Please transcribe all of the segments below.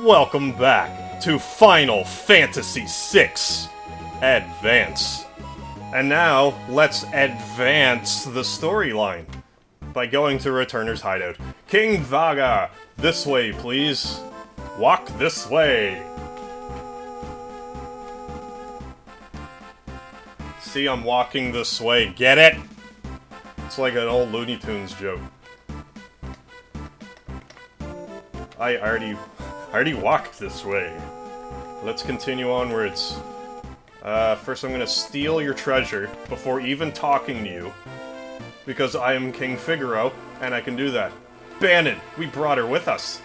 Welcome back to Final Fantasy VI Advance. And now, let's advance the storyline by going to Returner's hideout. King Vaga, this way, please. Walk this way. See, I'm walking this way. Get it? It's like an old Looney Tunes joke. I already walked this way. Let's continue onwards. First I'm gonna steal your treasure before even talking to you. Because I am King Figaro, and I can do that. Bannon, we brought her with us.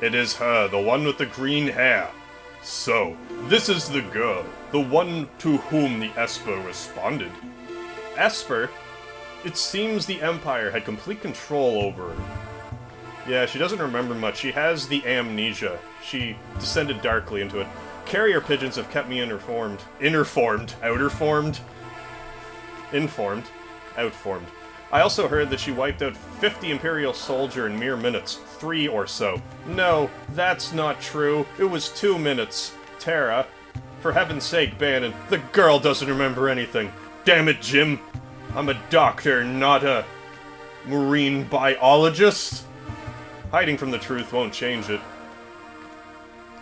It is her, the one with the green hair. So, this is the girl, the one to whom the Esper responded. Esper? It seems the Empire had complete control over her. Yeah, she doesn't remember much. She has the amnesia. She descended darkly into it. Carrier pigeons have kept me informed. Outformed. I also heard that she wiped out 50 Imperial soldier in mere minutes. 3 or so. No, that's not true. It was 2 minutes. Terra. For heaven's sake, Bannon, the girl doesn't remember anything. Damn it, Jim. I'm a doctor, not a marine biologist. Hiding from the truth won't change it.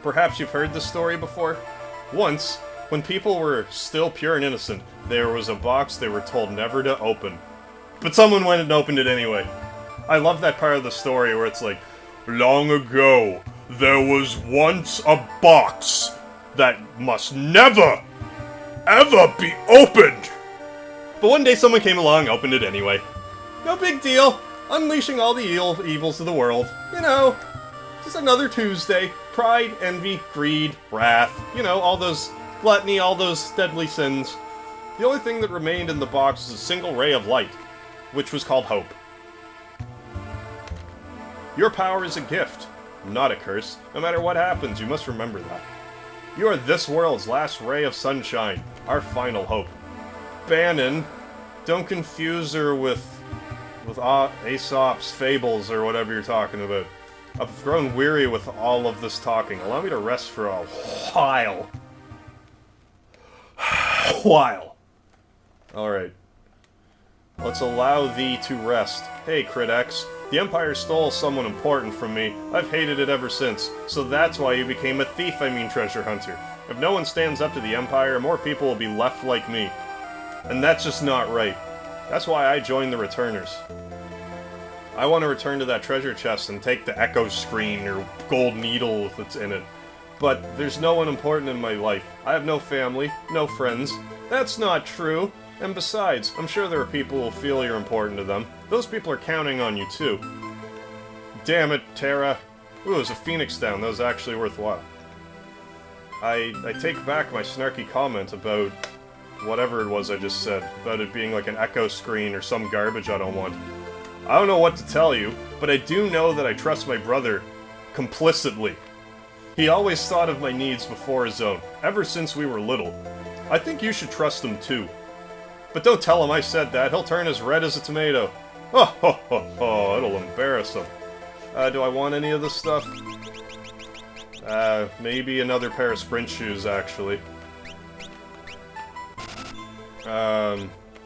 Perhaps you've heard this story before? Once, when people were still pure and innocent, there was a box they were told never to open. But someone went and opened it anyway. I love that part of the story where it's like, long ago, there was once a box that must never, ever be opened! But one day someone came along and opened it anyway. No big deal. Unleashing all the evils of the world. You know, just another Tuesday. Pride, envy, greed, wrath. You know, all those gluttony, all those deadly sins. The only thing that remained in the box was a single ray of light, which was called hope. Your power is a gift, not a curse. No matter what happens, you must remember that. You are this world's last ray of sunshine, our final hope. Bannon, don't confuse her with Aesop's fables or whatever you're talking about. I've grown weary with all of this talking. Allow me to rest for a while. Alright. Let's allow thee to rest. Hey, Crit-X. The Empire stole someone important from me. I've hated it ever since. So that's why you became a thief, treasure hunter. If no one stands up to the Empire, more people will be left like me. And that's just not right. That's why I joined the Returners. I want to return to that treasure chest and take the echo screen or gold needle that's in it. But there's no one important in my life. I have no family, no friends. That's not true. And besides, I'm sure there are people who feel you're important to them. Those people are counting on you too. Damn it, Terra. Ooh, there's a phoenix down. That was actually worthwhile. I take back my snarky comment about whatever it was I just said, about it being like an echo screen or some garbage I don't want. I don't know what to tell you, but I do know that I trust my brother complicitly. He always thought of my needs before his own, ever since we were little. I think you should trust him too. But don't tell him I said that, he'll turn as red as a tomato. Oh, ho, ho, ho, it'll embarrass him. Do I want any of this stuff? Maybe another pair of sprint shoes, actually.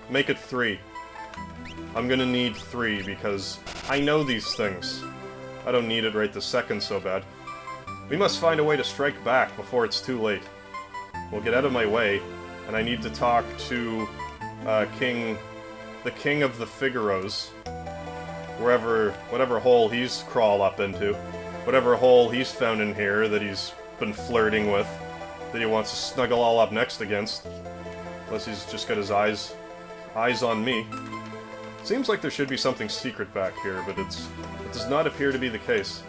Make it 3. I'm gonna need 3 because I know these things. I don't need it right this second so bad. We must find a way to strike back before it's too late. We'll get out of my way, and I need to talk to the King of the Figaros. Whatever hole he's crawled up into. Whatever hole he's found in here that he's been flirting with. That he wants to snuggle all up next against. Unless he's just got his eyes on me. Seems like there should be something secret back here, but it does not appear to be the case.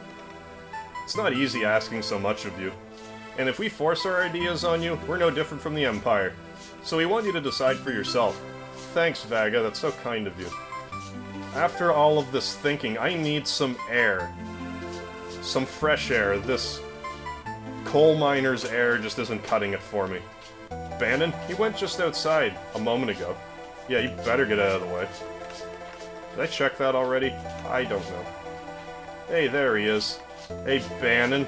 It's not easy asking so much of you. And if we force our ideas on you, we're no different from the Empire. So we want you to decide for yourself. Thanks, Vaga, that's so kind of you. After all of this thinking, I need some air. Some fresh air. This coal miner's air just isn't cutting it for me. Bannon, he went just outside a moment ago. Yeah, you better get out of the way. Did I check that already? I don't know. Hey, there he is. Hey, Bannon.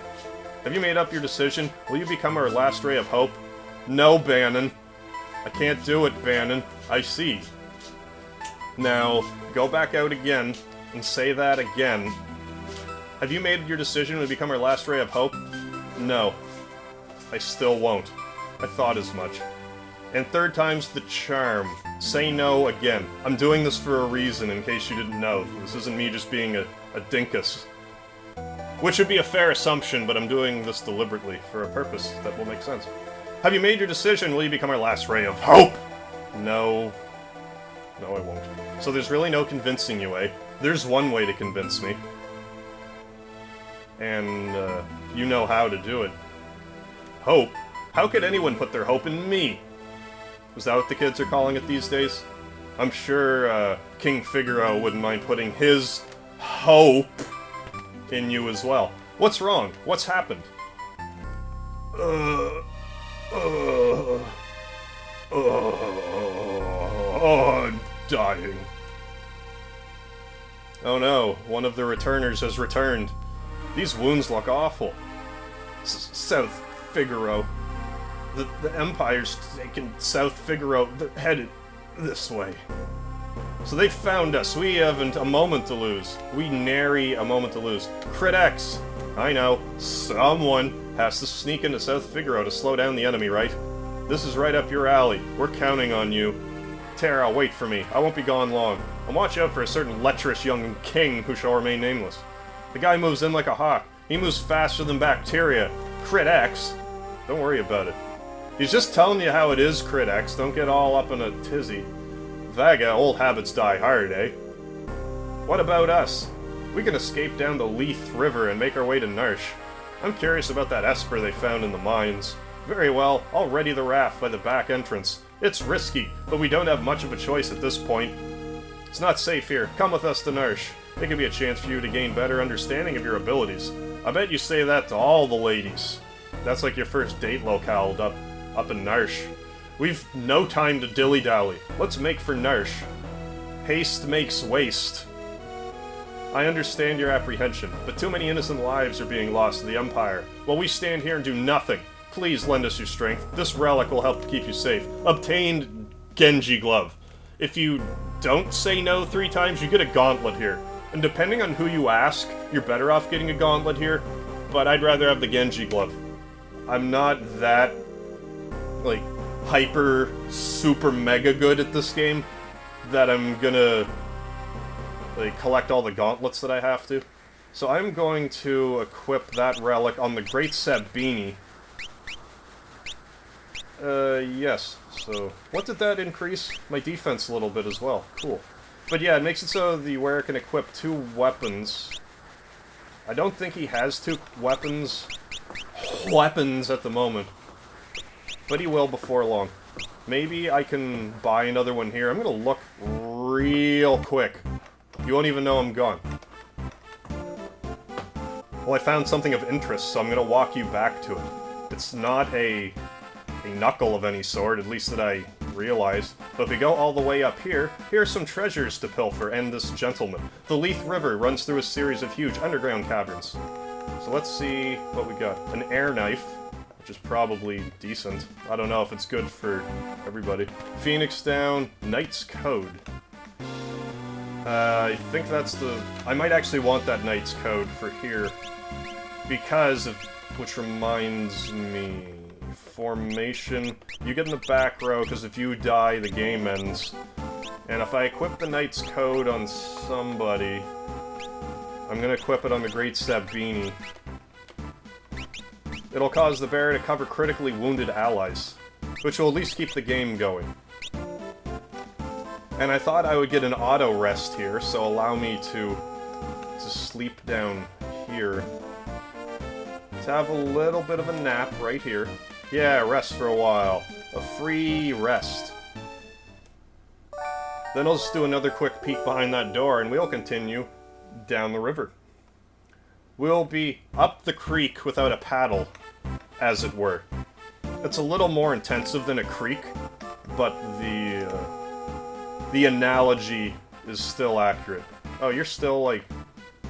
Have you made up your decision? Will you become our last ray of hope? No, Bannon. I can't do it, Bannon. I see. Now, go back out again and say that again. Have you made your decision to become our last ray of hope? No. I still won't. I thought as much. And third time's the charm. Say no again. I'm doing this for a reason, in case you didn't know. This isn't me just being a dinkus. Which would be a fair assumption, but I'm doing this deliberately, for a purpose that will make sense. Have you made your decision? Will you become our last ray of hope? No. No, I won't. So there's really no convincing you, eh? There's one way to convince me. And, you know how to do it. Hope? How could anyone put their hope in me? Is that what the kids are calling it these days? I'm sure, King Figaro wouldn't mind putting his hope in you as well. What's wrong? What's happened? I'm dying. Oh no, one of the returners has returned. These wounds look awful. South Figaro. The Empire's taken South Figaro, headed this way. So they found us. We haven't a moment to lose. We nary a moment to lose. Crit X. I know. Someone has to sneak into South Figaro to slow down the enemy, right? This is right up your alley. We're counting on you. Terra, wait for me. I won't be gone long. And watch out for a certain lecherous young king who shall remain nameless. The guy moves in like a hawk. He moves faster than bacteria. Crit X. Don't worry about it. He's just telling you how it is, Crit X. Don't get all up in a tizzy. Vaga, old habits die hard, eh? What about us? We can escape down the Lethe River and make our way to Narsh. I'm curious about that Esper they found in the mines. Very well, I'll ready the raft by the back entrance. It's risky, but we don't have much of a choice at this point. It's not safe here. Come with us to Narsh. It could be a chance for you to gain better understanding of your abilities. I bet you say that to all the ladies. That's like your first date locale up in Narsh. We've no time to dilly-dally. Let's make for Narsh. Haste makes waste. I understand your apprehension, but too many innocent lives are being lost to the Empire. While we stand here and do nothing, please lend us your strength. This relic will help to keep you safe. Obtained Genji Glove. If you don't say no 3 times, you get a gauntlet here. And depending on who you ask, you're better off getting a gauntlet here, but I'd rather have the Genji Glove. I'm not that, like, hyper, super mega good at this game that I'm gonna, like, collect all the gauntlets that I have to. So I'm going to equip that relic on the Great Sabini. Yes. So, what did that increase? My defense a little bit as well. Cool. But yeah, it makes it so the wearer can equip 2 weapons. I don't think he has 2 weapons at the moment. But he will before long. Maybe I can buy another one here. I'm gonna look real quick. You won't even know I'm gone. Well, I found something of interest, so I'm gonna walk you back to it. It's not a knuckle of any sort, at least that I realized. But if we go all the way up here, here are some treasures to pilfer and this gentleman. The Lethe River runs through a series of huge underground caverns. So let's see what we got. An air knife, which is probably decent. I don't know if it's good for everybody. Phoenix down, Knight's Code. I think that's the... I might actually want that Knight's Code for here. Because of... Which reminds me... Formation. You get in the back row, because if you die, the game ends. And if I equip the Knight's Code on somebody... I'm gonna equip it on the Great Sabini. It'll cause the bearer to cover critically wounded allies, which will at least keep the game going. And I thought I would get an auto rest here, so allow me to sleep down here. To have a little bit of a nap right here. Yeah, rest for a while. A free rest. Then I'll just do another quick peek behind that door, and we'll continue down the river. We'll be up the creek without a paddle, as it were. It's a little more intensive than a creek, but the analogy is still accurate. Oh, you're still, like,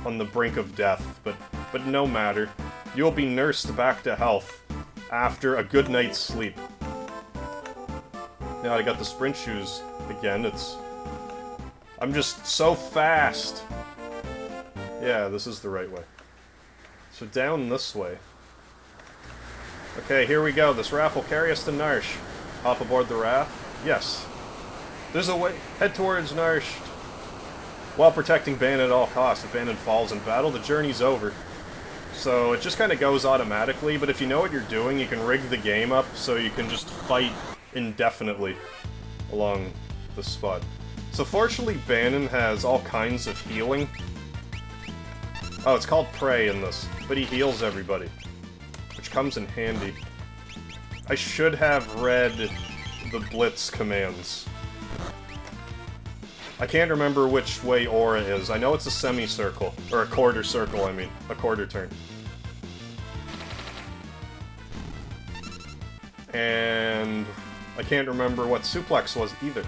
on the brink of death, but but no matter. You will be nursed back to health after a good night's sleep. Now I got the sprint shoes again. I'm just so fast. Yeah, this is the right way. So down this way. Okay, here we go. This raft will carry us to Narsh. Hop aboard the raft? Yes. There's a way. Head towards Narsh. While protecting Ban at all costs. If Ban falls in battle, the journey's over. So it just kind of goes automatically, but if you know what you're doing, you can rig the game up so you can just fight indefinitely along the spot. So fortunately, Bannon has all kinds of healing. Oh, it's called Prey in this, but he heals everybody, which comes in handy. I should have read the Blitz commands. I can't remember which way Aura is. I know it's a semicircle, or a quarter circle, I mean. A quarter turn. And I can't remember what Suplex was either.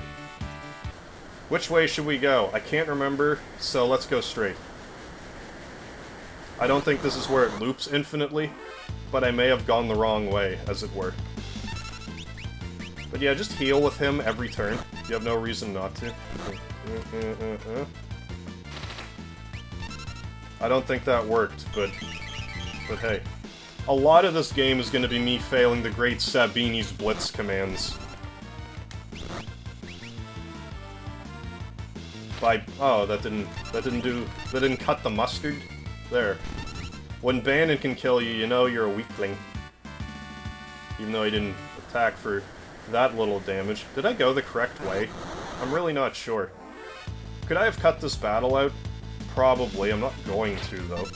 Which way should we go? I can't remember, so let's go straight. I don't think this is where it loops infinitely, but I may have gone the wrong way, as it were. But yeah, just heal with him every turn. You have no reason not to. I don't think that worked, but hey. A lot of this game is going to be me failing the great Sabini's Blitz commands. Oh, that didn't cut the mustard? There. When Bannon can kill you, you know you're a weakling. Even though he didn't attack for that little damage. Did I go the correct way? I'm really not sure. Could I have cut this battle out? Probably. I'm not going to, though.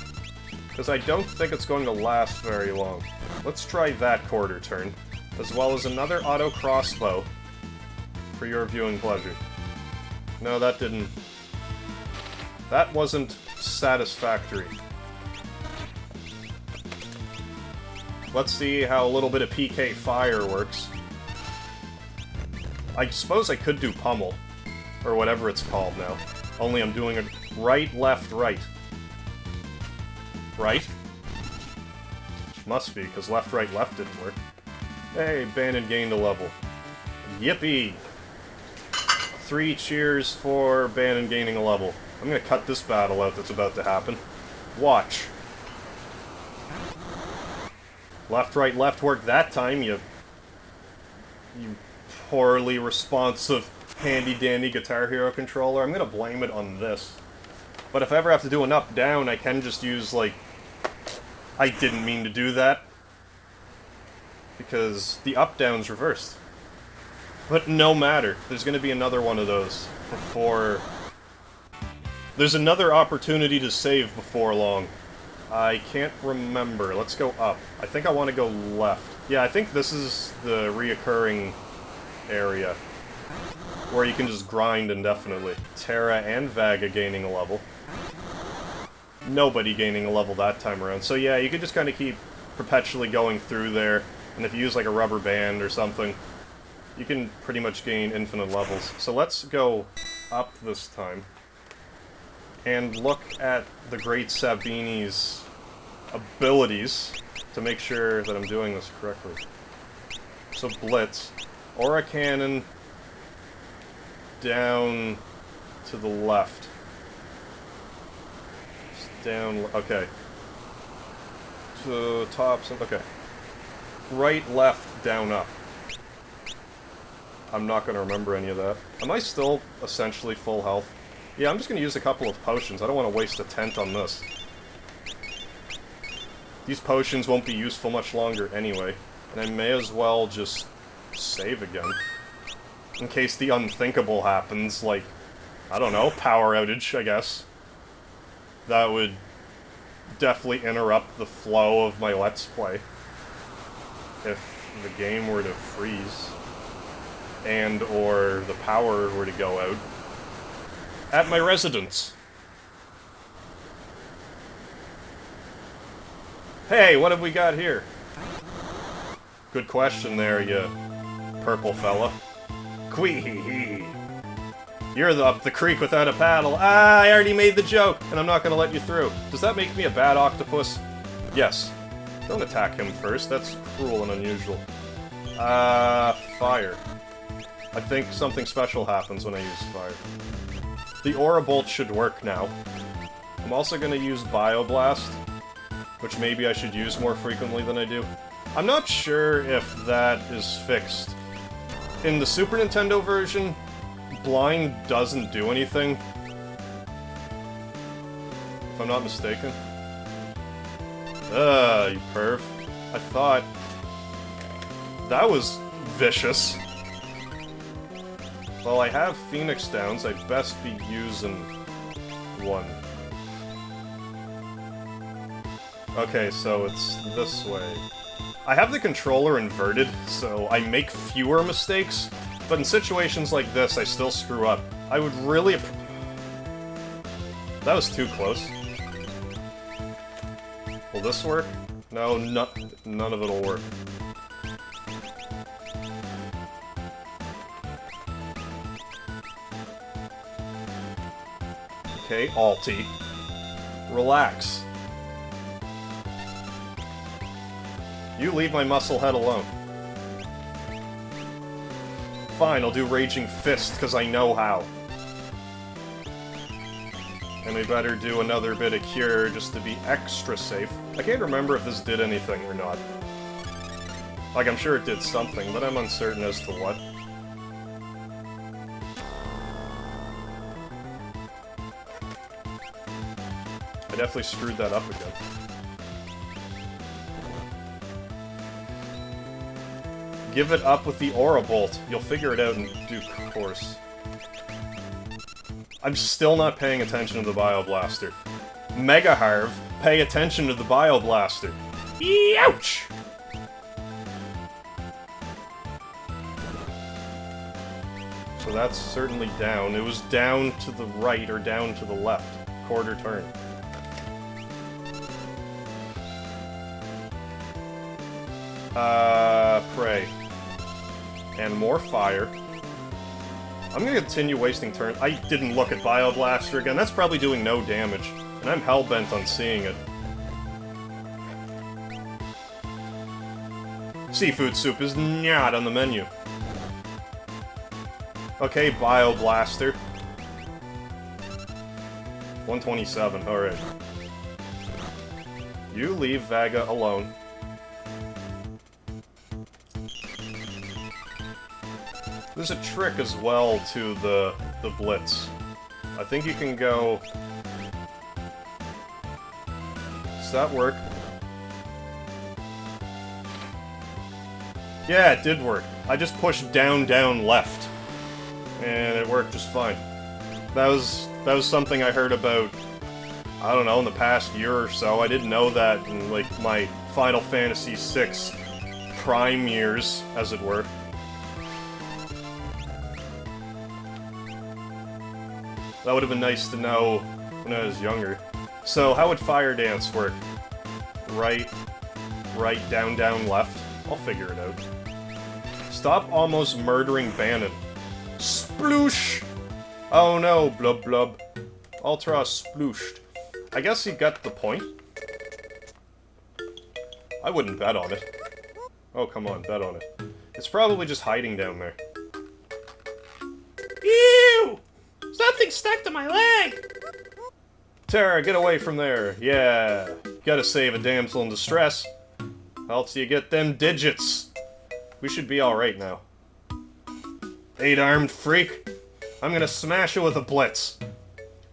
Because I don't think it's going to last very long. Let's try that quarter turn, as well as another auto crossbow for your viewing pleasure. No, that didn't... That wasn't satisfactory. Let's see how a little bit of PK Fire works. I suppose I could do Pummel, or whatever it's called now. Only I'm doing it right, left, right. Right? Must be, because left, right, left didn't work. Hey, Bannon gained a level. Yippee! 3 cheers for Bannon gaining a level. I'm gonna cut this battle out that's about to happen. Watch. Left, right, left worked that time, you poorly responsive handy-dandy Guitar Hero controller. I'm gonna blame it on this. But if I ever have to do an up-down, I can just use, like... I didn't mean to do that. Because the up-down's reversed. But no matter. There's gonna be another one of those before... There's another opportunity to save before long. I can't remember. Let's go up. I think I want to go left. Yeah, I think this is the reoccurring area. Where you can just grind indefinitely. Terra and Vaga gaining a level. Nobody gaining a level that time around. So yeah, you can just kind of keep perpetually going through there. And if you use like a rubber band or something, you can pretty much gain infinite levels. So let's go up this time. And look at the great Sabini's abilities to make sure that I'm doing this correctly. So Blitz. Aura Cannon down to the left. Just down, okay. So top, okay. Right, left, down, up. I'm not going to remember any of that. Am I still essentially full health? Yeah, I'm just going to use a couple of potions. I don't want to waste a tent on this. These potions won't be useful much longer anyway. And I may as well just save again. In case the unthinkable happens, like, I don't know, power outage, I guess. That would definitely interrupt the flow of my Let's Play. If the game were to freeze. And or the power were to go out. At my residence. Hey, what have we got here? Good question there, you purple fella. Quee-hee-hee. You're up the creek without a paddle. Ah, I already made the joke, and I'm not gonna let you through. Does that make me a bad octopus? Yes. Don't attack him first, that's cruel and unusual. Fire. I think something special happens when I use fire. The Aura Bolt should work now. I'm also gonna use Bioblast, which maybe I should use more frequently than I do. I'm not sure if that is fixed. In the Super Nintendo version, Blind doesn't do anything. If I'm not mistaken. You perv. I thought... That was vicious. Well, I have Phoenix Downs, I'd best be using one. Okay, so it's this way. I have the controller inverted, so I make fewer mistakes, but in situations like this, I still screw up. I would really... That was too close. Will this work? No, none of it'll work. Okay, Alti. Relax. You leave my muscle head alone. Fine, I'll do Raging Fist, because I know how. And we better do another bit of Cure, just to be extra safe. I can't remember if this did anything or not. Like, I'm sure it did something, but I'm uncertain as to what. I definitely screwed that up again. Give it up with the Aura Bolt. You'll figure it out in due course. I'm still not paying attention to the Bioblaster. Mega Harv, pay attention to the Bioblaster. Ouch! So that's certainly down. It was down to the right or down to the left. Quarter turn. Pray. And more fire. I'm gonna continue wasting turns. I didn't look at Bioblaster again. That's probably doing no damage. And I'm hellbent on seeing it. Seafood soup is not on the menu. Okay, Bioblaster. 127, alright. You leave Vaga alone. There's a trick as well to the Blitz. I think you can go... Does that work? Yeah, it did work. I just pushed down, down, left. And it worked just fine. That was something I heard about, I don't know, in the past year or so. I didn't know that in, like, my Final Fantasy VI prime years, as it were. That would have been nice to know when I was younger. So, how would Fire Dance work? Right, right, down, down, left. I'll figure it out. Stop almost murdering Bannon. Sploosh! Oh no, blub blub. Ultra splooshed. I guess he got the point. I wouldn't bet on it. Oh, come on, bet on it. It's probably just hiding down there. Ew! Something stuck to my leg! Terra, get away from there. Yeah. Gotta save a damsel in distress. Else you get them digits. We should be alright now. 8-armed freak. I'm gonna smash it with a blitz.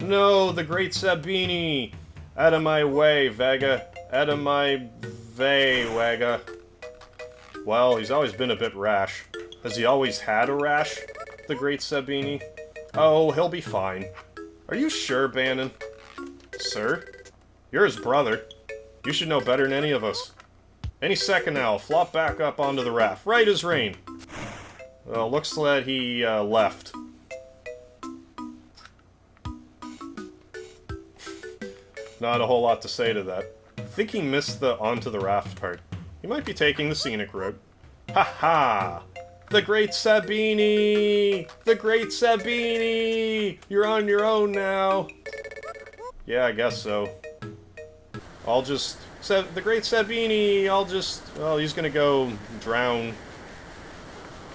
No, the great Sabini. Out of my way, Vega. Out of my way, Vega. Well, he's always been a bit rash. Has he always had a rash, the great Sabini? Oh, he'll be fine. Are you sure, Bannon? Sir? You're his brother. You should know better than any of us. Any second now, flop back up onto the raft. Right as rain. Well, looks like he, left. Not a whole lot to say to that. I think he missed the onto the raft part. He might be taking the scenic route. Ha ha! The Great Sabini! The Great Sabini! You're on your own now. Yeah, I guess so. I'll just... the Great Sabini! Well, he's gonna go drown.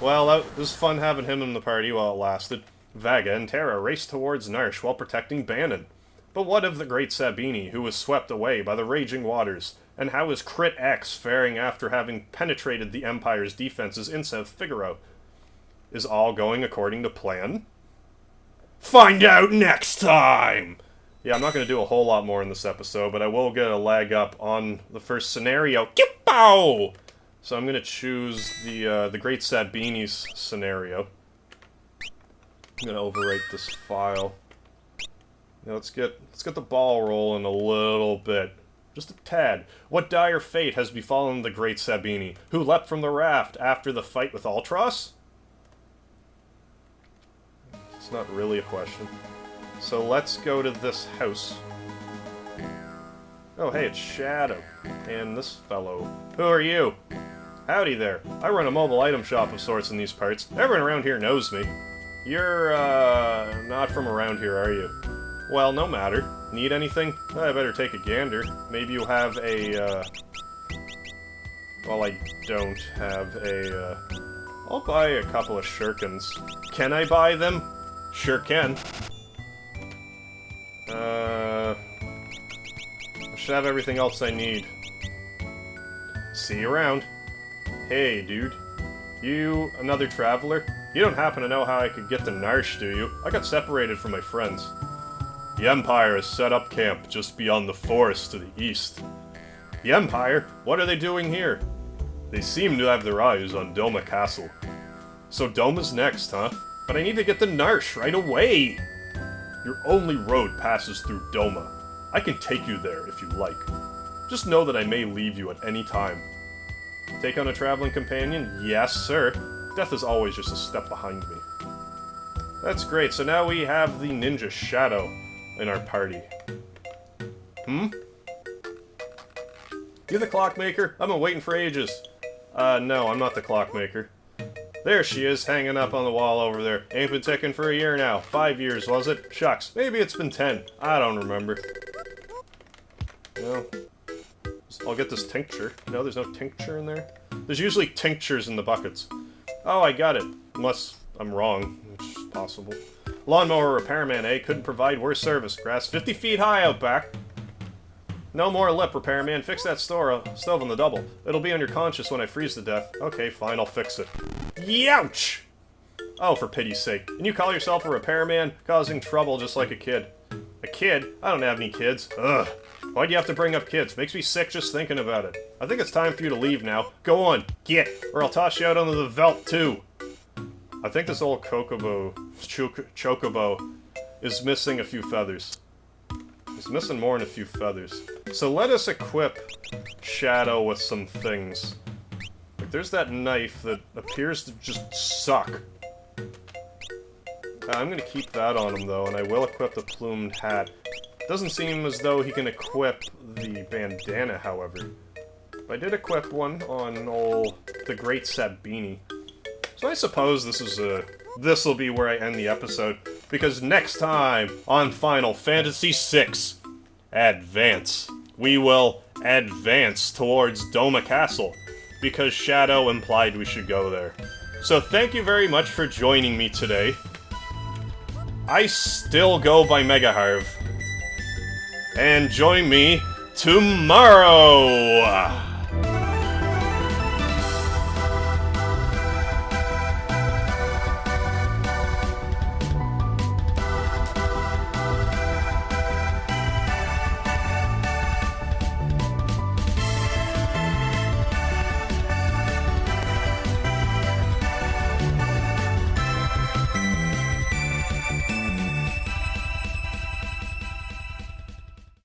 Well, it was fun having him in the party while it lasted. Vaga and Terra raced towards Narsh while protecting Bannon. But what of the Great Sabini, who was swept away by the raging waters? And how is Crit X faring after having penetrated the Empire's defenses in South Figaro? Is all going according to plan? Find out next time! Yeah, I'm not going to do a whole lot more in this episode, but I will get a leg up on the first scenario. Kipow! So I'm going to choose the Great Sabini's scenario. I'm going to overwrite this file. Now let's get the ball rolling a little bit. Just a tad. What dire fate has befallen the Great Sabini, who leapt from the raft after the fight with Ultros? It's not really a question. So let's go to this house. Oh, hey, it's Shadow. And this fellow. Who are you? Howdy there. I run a mobile item shop of sorts in these parts. Everyone around here knows me. You're, not from around here, are you? Well, no matter. Need anything? I better take a gander. Maybe you have a, well, I don't have a, I'll buy a couple of shurikens. Can I buy them? Sure can. I should have everything else I need. See you around. Hey, dude. You another traveler? You don't happen to know how I could get to Narsh, do you? I got separated from my friends. The Empire has set up camp just beyond the forest to the east. The Empire? What are they doing here? They seem to have their eyes on Doma Castle. So Doma's next, huh? But I need to get to Narsh right away! Your only road passes through Doma. I can take you there if you like. Just know that I may leave you at any time. Take on a traveling companion? Yes, sir. Death is always just a step behind me. That's great, so now we have the ninja Shadow in our party. Hmm? You the clockmaker? I've been waiting for ages. No, I'm not the clockmaker. There she is, hanging up on the wall over there. Ain't been ticking for a year now. 5 years, was it? Shucks, maybe it's been 10. I don't remember. No. I'll get this tincture. No, there's no tincture in there. There's usually tinctures in the buckets. Oh, I got it. Unless I'm wrong, which is possible. Lawnmower repairman, eh? Couldn't provide worse service. Grass 50 feet high out back. No more lip, repairman. Fix that stove on the double. It'll be on your conscience when I freeze to death. Okay, fine, I'll fix it. Youch! Oh, for pity's sake. And you call yourself a repairman? Causing trouble just like a kid. A kid? I don't have any kids. Ugh. Why'd you have to bring up kids? Makes me sick just thinking about it. I think it's time for you to leave now. Go on, get, or I'll toss you out onto the veldt too. I think this old chocobo is missing a few feathers. He's missing more than a few feathers. So let us equip Shadow with some things. Like, there's that knife that appears to just suck. I'm gonna keep that on him though, and I will equip the plumed hat. Doesn't seem as though he can equip the bandana, however. I did equip one on the Great Sabini. So I suppose this'll be where I end the episode, because next time on Final Fantasy VI Advance, we will advance towards Doma Castle, because Shadow implied we should go there. So thank you very much for joining me today. I still go by Megaharv. And join me tomorrow!